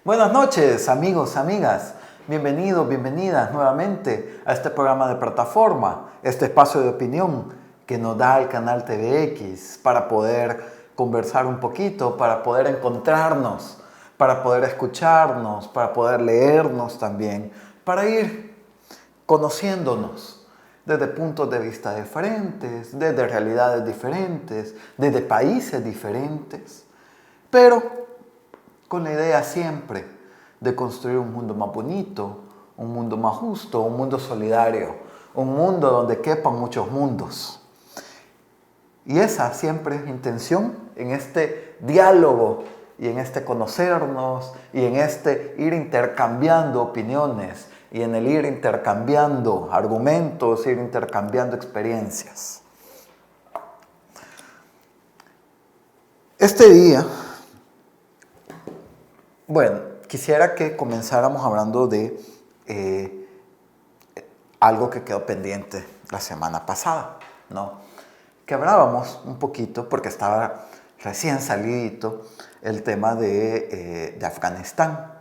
Buenas noches, amigos, amigas. Bienvenidos, bienvenidas nuevamente a este programa de plataforma, este espacio de opinión que nos da el canal TVX para poder conversar un poquito, para poder encontrarnos, para poder escucharnos, para poder leernos también, para ir conociéndonos desde puntos de vista diferentes, desde realidades diferentes, desde países diferentes, pero con la idea siempre de construir un mundo más bonito, un mundo más justo, un mundo solidario, un mundo donde quepan muchos mundos. Y esa siempre es mi intención en este diálogo y en este conocernos y en este ir intercambiando opiniones y en el ir intercambiando argumentos, ir intercambiando experiencias. Este día, bueno, quisiera que comenzáramos hablando de algo que quedó pendiente la semana pasada, ¿no? Que hablábamos un poquito, porque estaba recién salidito, el tema de Afganistán,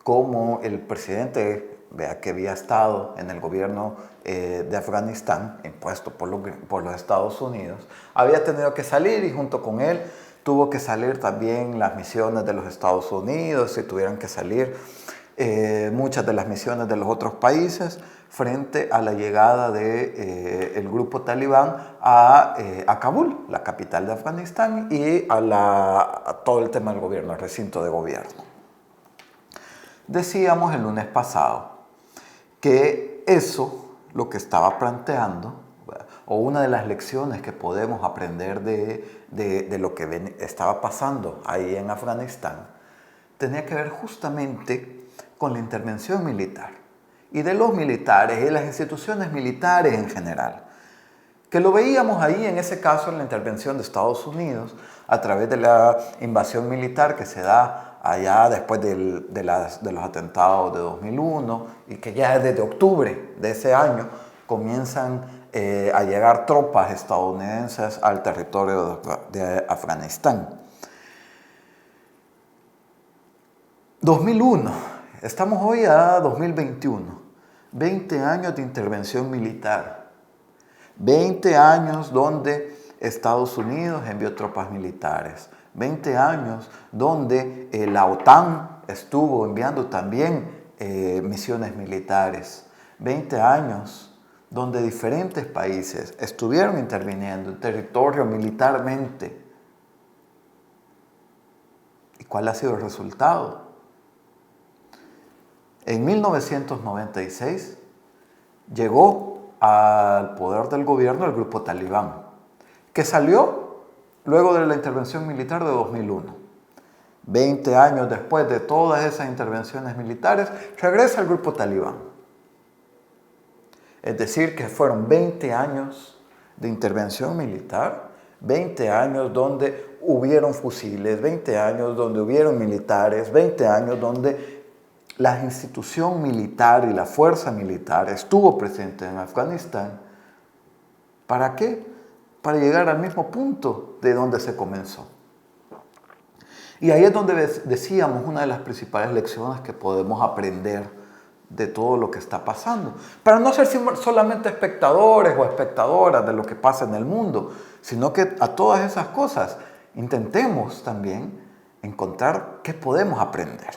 como el presidente, vea que había estado en el gobierno de Afganistán, impuesto por los Estados Unidos, había tenido que salir y junto con él tuvo que salir también las misiones de los Estados Unidos y tuvieron que salir muchas de las misiones de los otros países frente a la llegada del grupo talibán a Kabul, la capital de Afganistán, y a todo el tema del gobierno, el recinto de gobierno. Decíamos el lunes pasado que eso, lo que estaba planteando, o una de las lecciones que podemos aprender de lo que estaba pasando ahí en Afganistán, tenía que ver justamente con la intervención militar y de los militares y de las instituciones militares en general, que lo veíamos ahí en ese caso en la intervención de Estados Unidos a través de la invasión militar que se da allá después de los atentados de 2001 y que ya desde octubre de ese año comienzan a llegar tropas estadounidenses al territorio de Afganistán. 2001, estamos hoy a 2021, 20 años de intervención militar, 20 años donde Estados Unidos envió tropas militares, 20 años donde la OTAN estuvo enviando también misiones militares, 20 años donde diferentes países estuvieron interviniendo en territorio militarmente. ¿Y cuál ha sido el resultado? En 1996 llegó al poder del gobierno el grupo talibán, que salió luego de la intervención militar de 2001. 20 años después de todas esas intervenciones militares, regresa el grupo talibán. Es decir, que fueron 20 años de intervención militar, 20 años donde hubieron fusiles, 20 años donde hubieron militares, 20 años donde la institución militar y la fuerza militar estuvo presente en Afganistán. ¿Para qué? Para llegar al mismo punto de donde se comenzó. Y ahí es donde decíamos una de las principales lecciones que podemos aprender de todo lo que está pasando. Para no ser solamente espectadores o espectadoras de lo que pasa en el mundo, sino que a todas esas cosas intentemos también encontrar qué podemos aprender.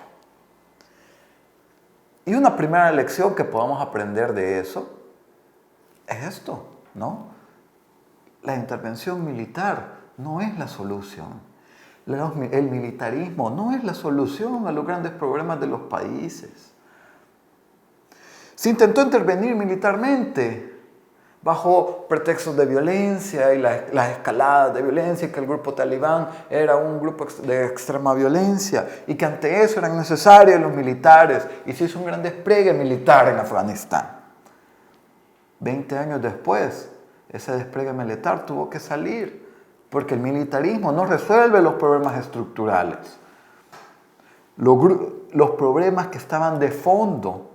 Y una primera lección que podamos aprender de eso es esto, ¿no? La intervención militar no es la solución. El militarismo no es la solución a los grandes problemas de los países. Se intentó intervenir militarmente bajo pretextos de violencia y las escaladas de violencia, que el grupo talibán era un grupo de extrema violencia y que ante eso eran necesarios los militares y se hizo un gran despliegue militar en Afganistán. 20 años después, ese despliegue militar tuvo que salir porque el militarismo no resuelve los problemas estructurales. Los problemas que estaban de fondo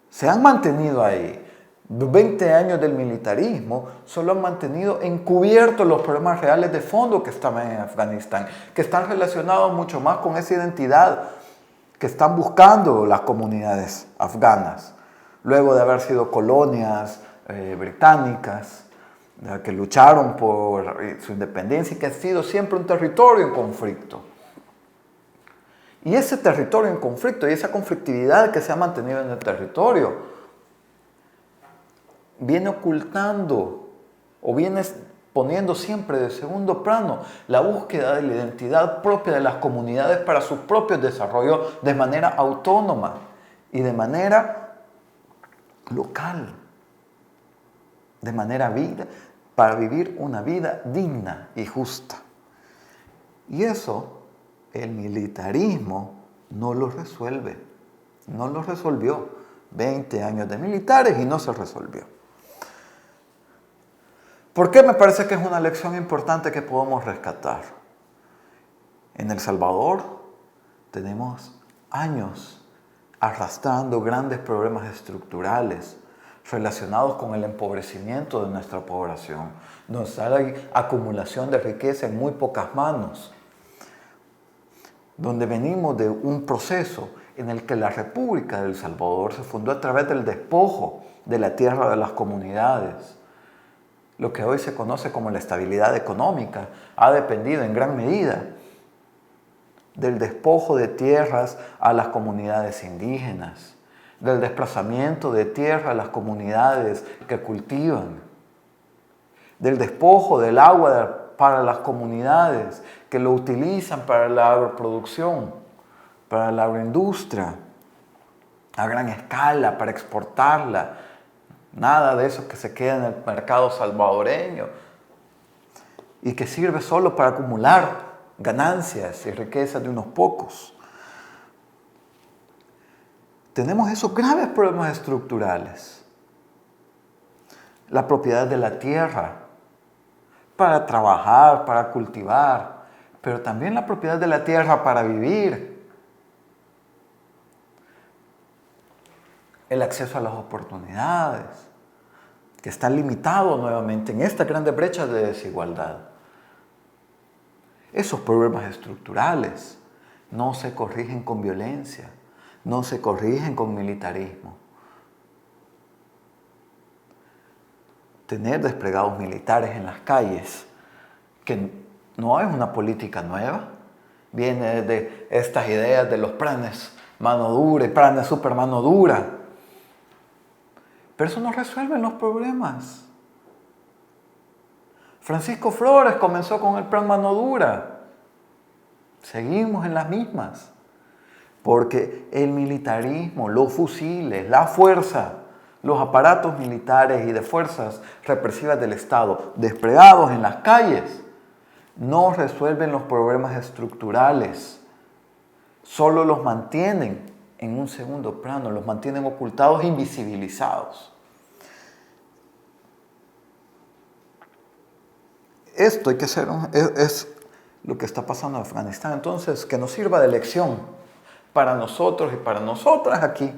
se han mantenido ahí. 20 años del militarismo solo han mantenido encubiertos los problemas reales de fondo que estaban en Afganistán, que están relacionados mucho más con esa identidad que están buscando las comunidades afganas, luego de haber sido colonias británicas, que lucharon por su independencia y que ha sido siempre un territorio en conflicto. Y ese territorio en conflicto y esa conflictividad que se ha mantenido en el territorio viene ocultando o viene poniendo siempre de segundo plano la búsqueda de la identidad propia de las comunidades para su propio desarrollo de manera autónoma y de manera local, de manera vida, para vivir una vida digna y justa. Y eso el militarismo no lo resuelve, no lo resolvió. 20 años de militares y no se resolvió. ¿Por qué me parece que es una lección importante que podemos rescatar? En El Salvador tenemos años arrastrando grandes problemas estructurales relacionados con el empobrecimiento de nuestra población, donde hay acumulación de riqueza en muy pocas manos, donde venimos de un proceso en el que la República de El Salvador se fundó a través del despojo de la tierra de las comunidades. Lo que hoy se conoce como la estabilidad económica ha dependido en gran medida del despojo de tierras a las comunidades indígenas, del desplazamiento de tierra a las comunidades que cultivan, del despojo del agua para las comunidades que lo utilizan para la agroproducción, para la agroindustria, a gran escala, para exportarla. Nada de eso que se queda en el mercado salvadoreño y que sirve solo para acumular ganancias y riquezas de unos pocos. Tenemos esos graves problemas estructurales. La propiedad de la tierra para trabajar, para cultivar, pero también la propiedad de la tierra para vivir. El acceso a las oportunidades, que está limitado nuevamente en esta grande brecha de desigualdad. Esos problemas estructurales no se corrigen con violencia, no se corrigen con militarismo. Tener desplegados militares en las calles, que no es una política nueva, viene de estas ideas de los planes mano dura y planes super mano dura. Pero eso no resuelve los problemas. Francisco Flores comenzó con el plan mano dura. Seguimos en las mismas. Porque el militarismo, los fusiles, la fuerza, los aparatos militares y de fuerzas represivas del Estado desplegados en las calles no resuelven los problemas estructurales. Solo los mantienen en un segundo plano, los mantienen ocultados e invisibilizados. Esto hay que hacer, es lo que está pasando en Afganistán. Entonces, que nos sirva de lección para nosotros y para nosotras aquí.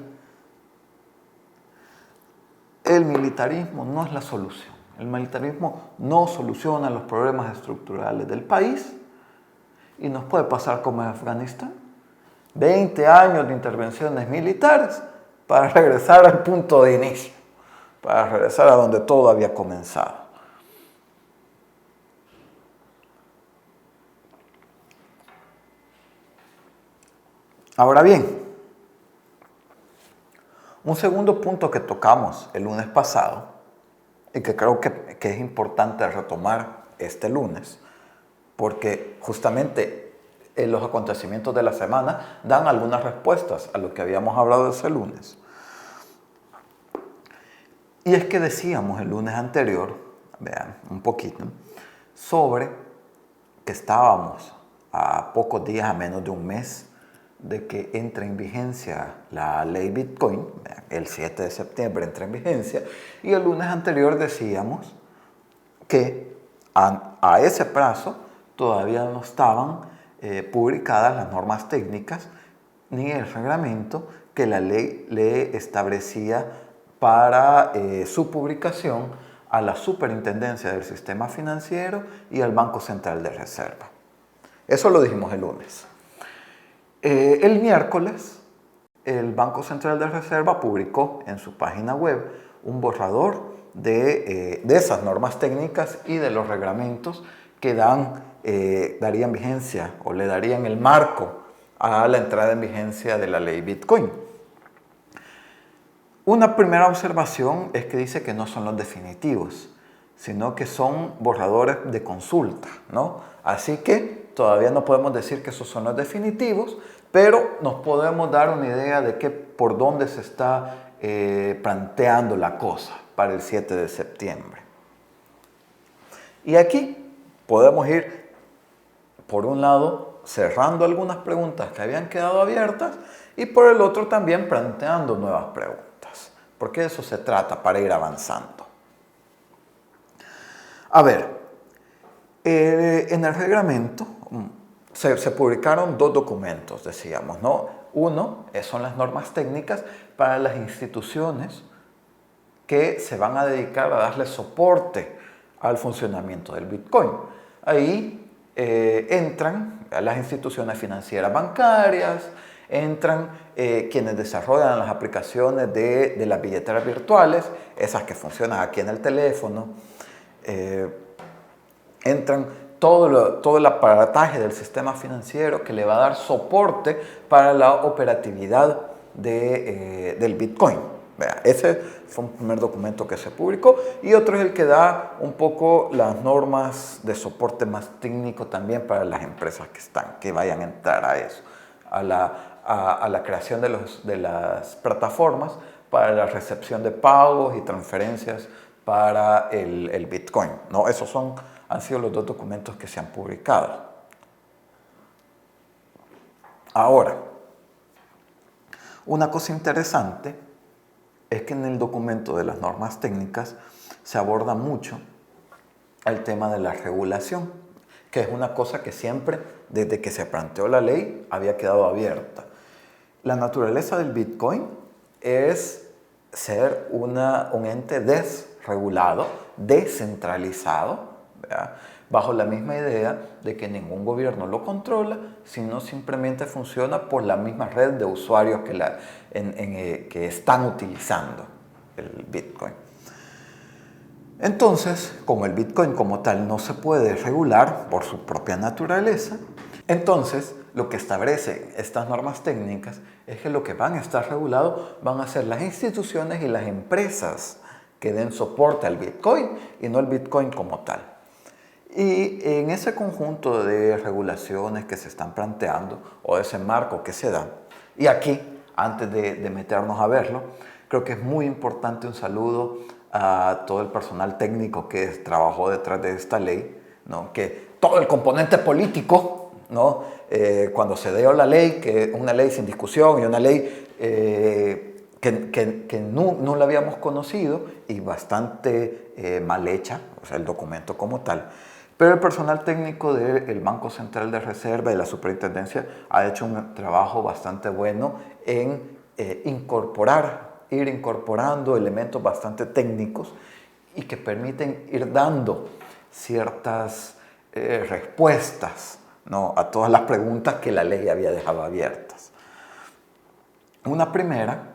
El militarismo no es la solución. El militarismo no soluciona los problemas estructurales del país y nos puede pasar como en Afganistán. 20 años de intervenciones militares para regresar al punto de inicio, para regresar a donde todo había comenzado. Ahora bien, un segundo punto que tocamos el lunes pasado y que creo que es importante retomar este lunes, porque justamente los acontecimientos de la semana dan algunas respuestas a lo que habíamos hablado ese lunes. Y es que decíamos el lunes anterior, vean un poquito, sobre que estábamos a pocos días, a menos de un mes, de que entre en vigencia la ley Bitcoin. El 7 de septiembre entra en vigencia, y el lunes anterior decíamos que a ese plazo todavía no estaban publicadas las normas técnicas ni el reglamento que la ley le establecía para su publicación a la Superintendencia del Sistema Financiero y al Banco Central de Reserva. Eso lo dijimos el lunes. El miércoles, el Banco Central de Reserva publicó en su página web un borrador de esas normas técnicas y de los reglamentos que darían vigencia o le darían el marco a la entrada en vigencia de la ley Bitcoin. Una primera observación es que dice que no son los definitivos, sino que son borradores de consulta, ¿no? Así que todavía no podemos decir que esos son los definitivos, pero nos podemos dar una idea de por dónde se está planteando la cosa para el 7 de septiembre. Y aquí podemos ir, por un lado, cerrando algunas preguntas que habían quedado abiertas y por el otro también planteando nuevas preguntas, porque de eso se trata para ir avanzando. A ver, en el reglamento se publicaron dos documentos, decíamos, ¿no? Uno son las normas técnicas para las instituciones que se van a dedicar a darle soporte al funcionamiento del Bitcoin. Ahí entran las instituciones financieras bancarias, entran quienes desarrollan las aplicaciones de las billeteras virtuales, esas que funcionan aquí en el teléfono, entran todo el aparataje del sistema financiero que le va a dar soporte para la operatividad del Bitcoin. Ese fue un primer documento que se publicó y otro es el que da un poco las normas de soporte más técnico también para las empresas que vayan a entrar a eso, a la creación de las plataformas para la recepción de pagos y transferencias para el Bitcoin, ¿no? Esos han sido los dos documentos que se han publicado. Ahora, una cosa interesante es que en el documento de las normas técnicas se aborda mucho el tema de la regulación, que es una cosa que siempre, desde que se planteó la ley, había quedado abierta. La naturaleza del Bitcoin es ser un ente desregulado, descentralizado, ¿verdad?, bajo la misma idea de que ningún gobierno lo controla, sino simplemente funciona por la misma red de usuarios que están utilizando el Bitcoin. Entonces, como el Bitcoin como tal no se puede regular por su propia naturaleza, entonces lo que establecen estas normas técnicas es que lo que van a estar regulados van a ser las instituciones y las empresas que den soporte al Bitcoin y no el Bitcoin como tal. Y en ese conjunto de regulaciones que se están planteando o ese marco que se da, y aquí, antes de meternos a verlo, creo que es muy importante un saludo a todo el personal técnico que trabajó detrás de esta ley, ¿no?, que todo el componente político, ¿no?, cuando se dio la ley, que es una ley sin discusión y una ley que no la habíamos conocido y bastante mal hecha, o sea, el documento como tal. Pero el personal técnico del Banco Central de Reserva y la Superintendencia ha hecho un trabajo bastante bueno en ir incorporando elementos bastante técnicos y que permiten ir dando ciertas respuestas, ¿no?, a todas las preguntas que la ley había dejado abiertas. Una primera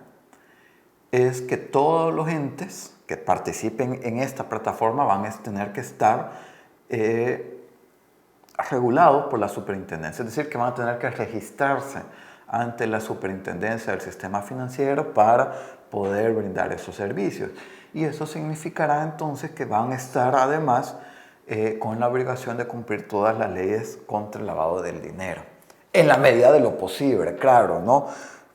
es que todos los entes que participen en esta plataforma van a tener que estar regulados por la superintendencia, es decir, que van a tener que registrarse ante la superintendencia del sistema financiero para poder brindar esos servicios. Y eso significará entonces que van a estar además con la obligación de cumplir todas las leyes contra el lavado del dinero, en la medida de lo posible, claro, ¿no?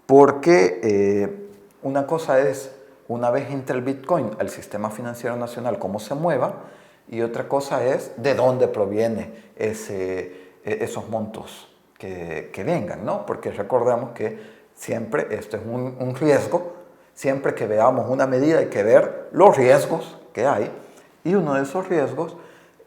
Porque una cosa es, una vez entra el Bitcoin al sistema financiero nacional, cómo se mueva, y otra cosa es de dónde proviene esos montos que vengan, ¿no? Porque recordemos que siempre esto es un riesgo, siempre que veamos una medida hay que ver los riesgos que hay, y uno de esos riesgos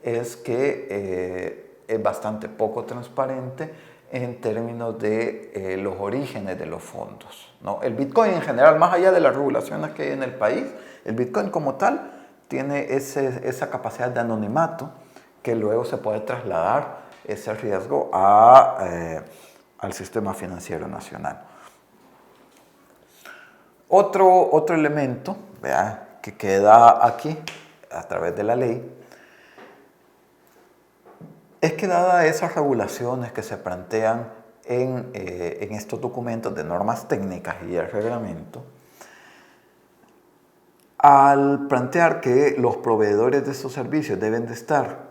es que es bastante poco transparente en términos de los orígenes de los fondos, ¿no? El Bitcoin en general, más allá de las regulaciones que hay en el país, el Bitcoin como tal tiene esa capacidad de anonimato que luego se puede trasladar ese riesgo a al sistema financiero nacional. Otro elemento, ¿vea?, que queda aquí a través de la ley es que dadas esas regulaciones que se plantean en estos documentos de normas técnicas y el reglamento, al plantear que los proveedores de estos servicios deben de estar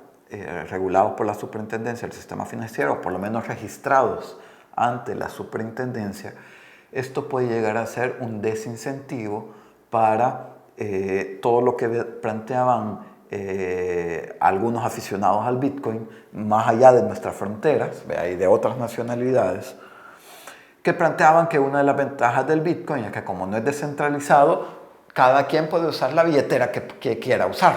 regulados por la superintendencia del sistema financiero, o por lo menos registrados ante la superintendencia, esto puede llegar a ser un desincentivo para todo lo que planteaban algunos aficionados al Bitcoin, más allá de nuestras fronteras, y de otras nacionalidades, que planteaban que una de las ventajas del Bitcoin es que como no es descentralizado, cada quien puede usar la billetera que quiera usar,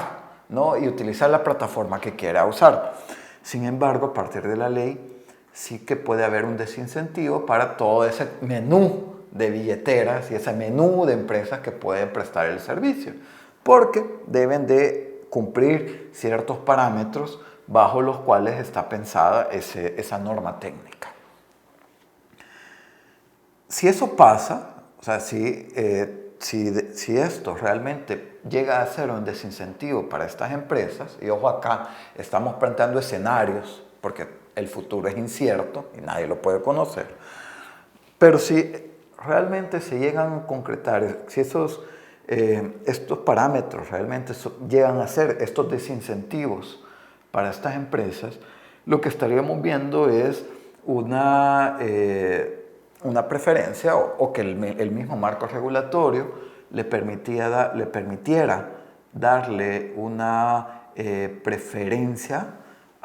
¿no?, y utilizar la plataforma que quiera usar. Sin embargo, a partir de la ley, sí que puede haber un desincentivo para todo ese menú de billeteras y ese menú de empresas que pueden prestar el servicio, porque deben de cumplir ciertos parámetros bajo los cuales está pensada esa norma técnica. Si eso pasa, o sea, si esto realmente llega a ser un desincentivo para estas empresas, y ojo, acá estamos planteando escenarios, porque el futuro es incierto y nadie lo puede conocer, pero si realmente se llegan a concretar, si estos parámetros realmente llegan a ser estos desincentivos para estas empresas, lo que estaríamos viendo es una preferencia o que el mismo marco regulatorio le permitiera darle una preferencia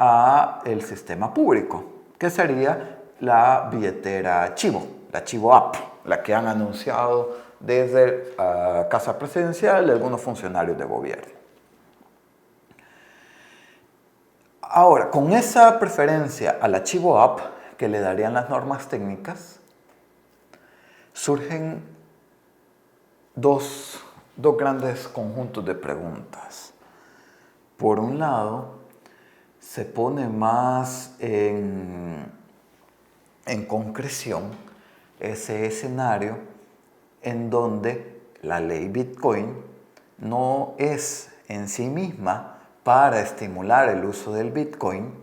a el sistema público, que sería la billetera Chivo, la Chivo App, la que han anunciado desde Casa Presidencial y algunos funcionarios de gobierno. Ahora, con esa preferencia a la Chivo App que le darían las normas técnicas, surgen dos grandes conjuntos de preguntas. Por un lado, se pone más en concreción ese escenario en donde la ley Bitcoin no es en sí misma para estimular el uso del Bitcoin,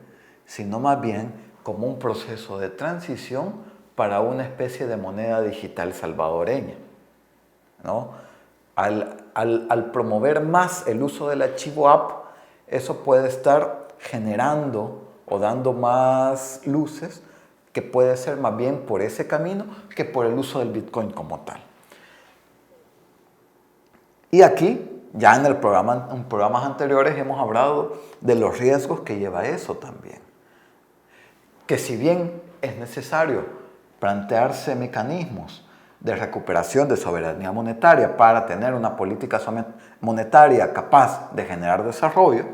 sino más bien como un proceso de transición para una especie de moneda digital salvadoreña, ¿no? Al promover más el uso del archivo app, eso puede estar generando o dando más luces que puede ser más bien por ese camino que por el uso del Bitcoin como tal. Y aquí, ya en programas anteriores hemos hablado de los riesgos que lleva eso también. Que si bien es necesario plantearse mecanismos de recuperación de soberanía monetaria para tener una política monetaria capaz de generar desarrollo,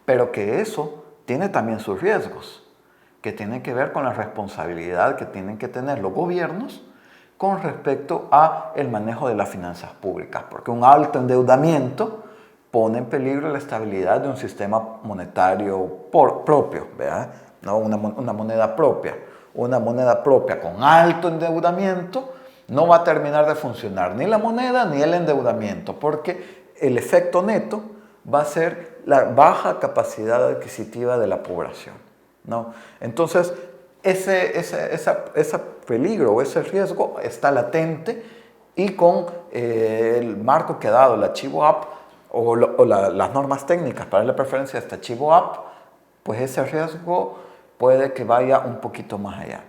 pero que eso tiene también sus riesgos, que tienen que ver con la responsabilidad que tienen que tener los gobiernos con respecto a el manejo de las finanzas públicas, porque un alto endeudamiento pone en peligro la estabilidad de un sistema monetario propio, ¿verdad? ¿No? Una moneda propia. Una moneda propia con alto endeudamiento no va a terminar de funcionar ni la moneda ni el endeudamiento, porque el efecto neto va a ser la baja capacidad adquisitiva de la población, ¿no? Entonces, ese peligro o ese riesgo está latente y con el marco que ha dado el archivo app o las normas técnicas para la preferencia de este archivo app, pues ese riesgo puede que vaya un poquito más allá.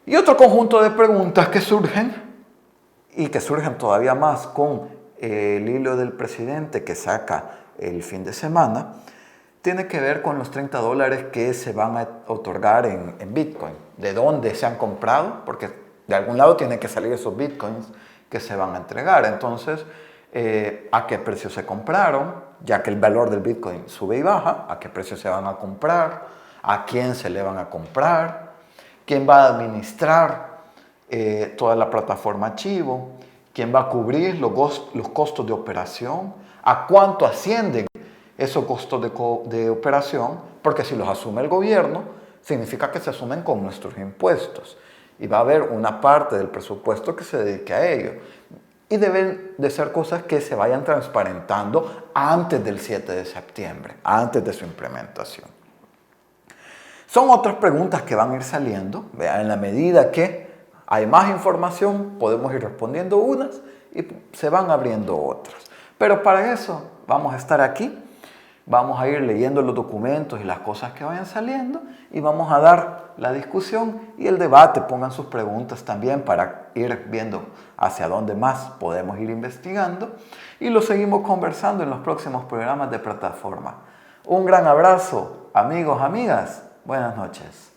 Y otro conjunto de preguntas que surgen, y que surgen todavía más con el hilo del presidente que saca el fin de semana, tiene que ver con los $30 que se van a otorgar en Bitcoin. ¿De dónde se han comprado? Porque de algún lado tienen que salir esos Bitcoins que se van a entregar. Entonces, ¿a qué precio se compraron? Ya que el valor del Bitcoin sube y baja, ¿a qué precio se van a comprar? ¿A quién se le van a comprar? ¿Quién va a administrar toda la plataforma Chivo? ¿Quién va a cubrir los costos de operación? ¿A cuánto ascienden esos costos de operación? Porque si los asume el gobierno, significa que se asumen con nuestros impuestos. Y va a haber una parte del presupuesto que se dedique a ello. Y deben de ser cosas que se vayan transparentando antes del 7 de septiembre, antes de su implementación. Son otras preguntas que van a ir saliendo. En la medida que hay más información, podemos ir respondiendo unas y se van abriendo otras. Pero para eso vamos a estar aquí. Vamos a ir leyendo los documentos y las cosas que vayan saliendo y vamos a dar la discusión y el debate. Pongan sus preguntas también para ir viendo hacia dónde más podemos ir investigando y lo seguimos conversando en los próximos programas de plataforma. Un gran abrazo, amigos, amigas. Buenas noches.